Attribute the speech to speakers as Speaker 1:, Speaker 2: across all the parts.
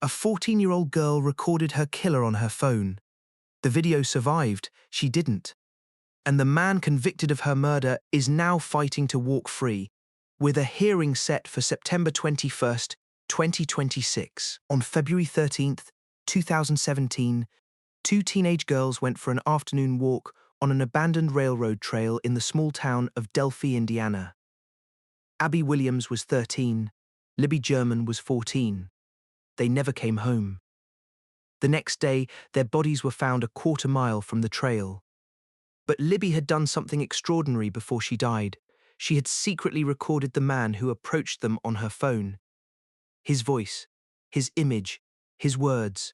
Speaker 1: A 14-year-old girl recorded her killer on her phone. The video survived, she didn't. And the man convicted of her murder is now fighting to walk free, with a hearing set for September 21st, 2026. On February 13th, 2017, two teenage girls went for an afternoon walk on an abandoned railroad trail in the small town of Delphi, Indiana. Abby Williams was 13, Libby German was 14. They never came home. The next day, their bodies were found a quarter-mile from the trail. But Libby had done something extraordinary before she died. She had secretly recorded the man who approached them on her phone. His voice, his image, his words.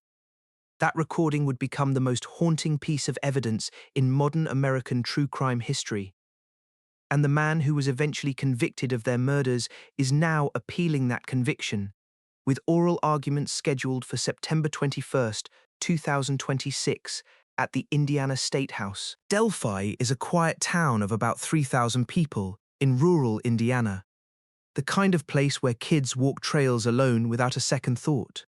Speaker 1: That recording would become the most haunting piece of evidence in modern American true crime history. And the man who was eventually convicted of their murders is now appealing that conviction, with oral arguments scheduled for September 21st, 2026, at the Indiana Statehouse. Delphi is a quiet town of about 3,000 people in rural Indiana, the kind of place where kids walk trails alone without a second thought.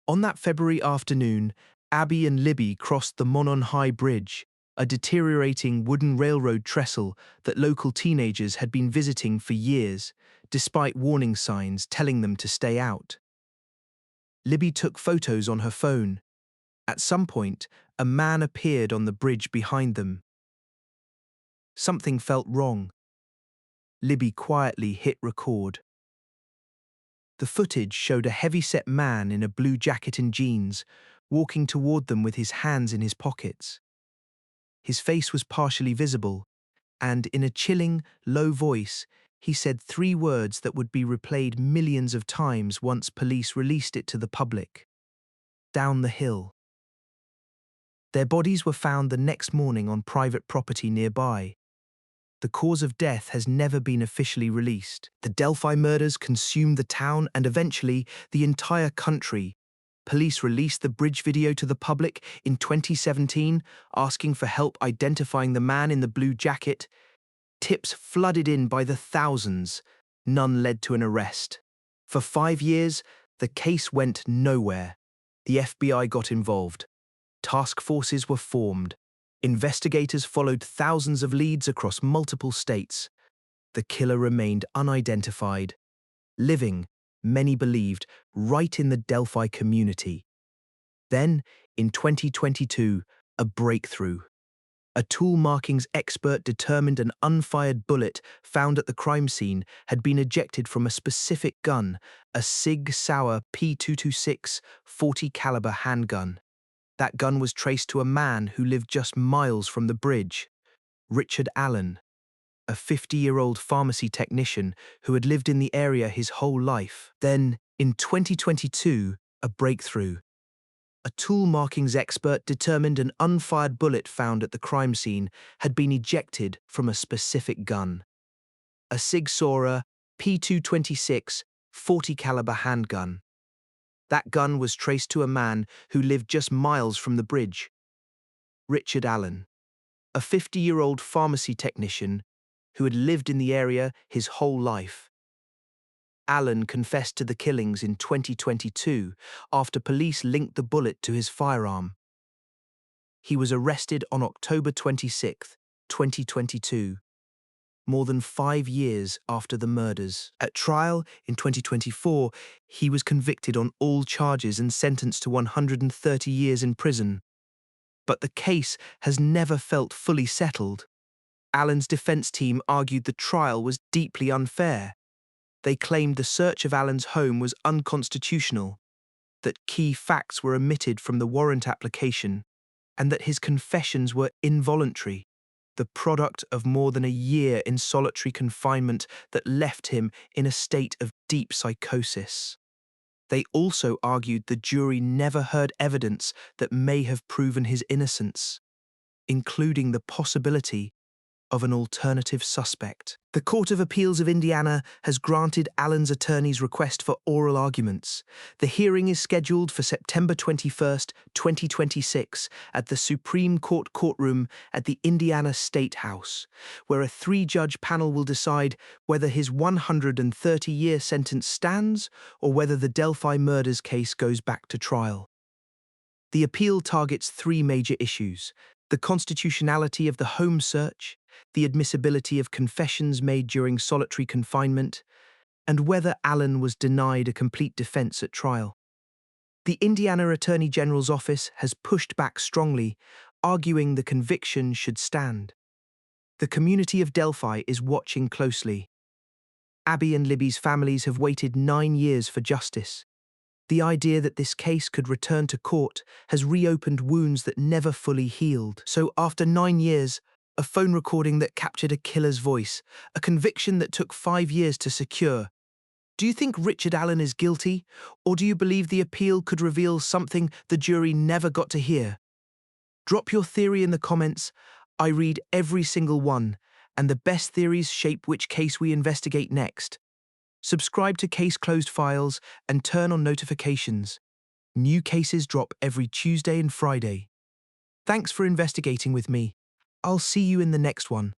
Speaker 1: On that February afternoon, Abby and Libby crossed the Monon High Bridge, a deteriorating wooden railroad trestle that local teenagers had been visiting for years, despite warning signs telling them to stay out. Libby took photos on her phone. At some point, a man appeared on the bridge behind them. Something felt wrong. Libby quietly hit record. The footage showed a heavy-set man in a blue jacket and jeans, walking toward them with his hands in his pockets. His face was partially visible, and in a chilling, low voice, he said three words that would be replayed millions of times once police released it to the public. Down the hill. Their bodies were found the next morning on private property nearby. The cause of death has never been officially released. The Delphi murders consumed the town and eventually the entire country. Police released the bridge video to the public in 2017, asking for help identifying the man in the blue jacket. Tips flooded in by the thousands. None led to an arrest. For 5 years, the case went nowhere. The FBI got involved. Task forces were formed. Investigators followed thousands of leads across multiple states. The killer remained unidentified, living, many believed, right in the Delphi community. Then, in 2022, a breakthrough. A tool markings expert determined an unfired bullet found at the crime scene had been ejected from a specific gun, a Sig Sauer P226 .40 caliber handgun. That gun was traced to a man who lived just miles from the bridge, Richard Allen, a 50-year-old pharmacy technician who had lived in the area his whole life. Then, in 2022, a breakthrough. A tool markings expert determined an unfired bullet found at the crime scene had been ejected from a specific gun, a Sig Sauer P226 .40 caliber handgun. That gun was traced to a man who lived just miles from the bridge, Richard Allen, a 50-year-old pharmacy technician who had lived in the area his whole life. Allen confessed to the killings in 2022 after police linked the bullet to his firearm. He was arrested on October 26, 2022, more than 5 years after the murders. At trial in 2024, he was convicted on all charges and sentenced to 130 years in prison. But the case has never felt fully settled. Allen's defense team argued the trial was deeply unfair. They claimed the search of Allen's home was unconstitutional, that key facts were omitted from the warrant application, and that his confessions were involuntary, the product of more than a year in solitary confinement that left him in a state of deep psychosis. They also argued the jury never heard evidence that may have proven his innocence, including the possibility of an alternative suspect. The Court of Appeals of Indiana has granted Allen's attorney's request for oral arguments. The hearing is scheduled for September 21st, 2026, at the Supreme Court courtroom at the Indiana Statehouse, where a three-judge panel will decide whether his 130-year sentence stands or whether the Delphi murders case goes back to trial. The appeal targets three major issues: the constitutionality of the home search, the admissibility of confessions made during solitary confinement, and whether Allen was denied a complete defense at trial. The Indiana Attorney General's office has pushed back strongly, arguing the conviction should stand. The community of Delphi is watching closely. Abby and Libby's families have waited 9 years for justice. The idea that this case could return to court has reopened wounds that never fully healed. So after 9 years, a phone recording that captured a killer's voice, a conviction that took 5 years to secure. Do you think Richard Allen is guilty, or do you believe the appeal could reveal something the jury never got to hear? Drop your theory in the comments. I read every single one, and the best theories shape which case we investigate next. Subscribe to Case Closed Files and turn on notifications. New cases drop every Tuesday and Friday. Thanks for investigating with me. I'll see you in the next one.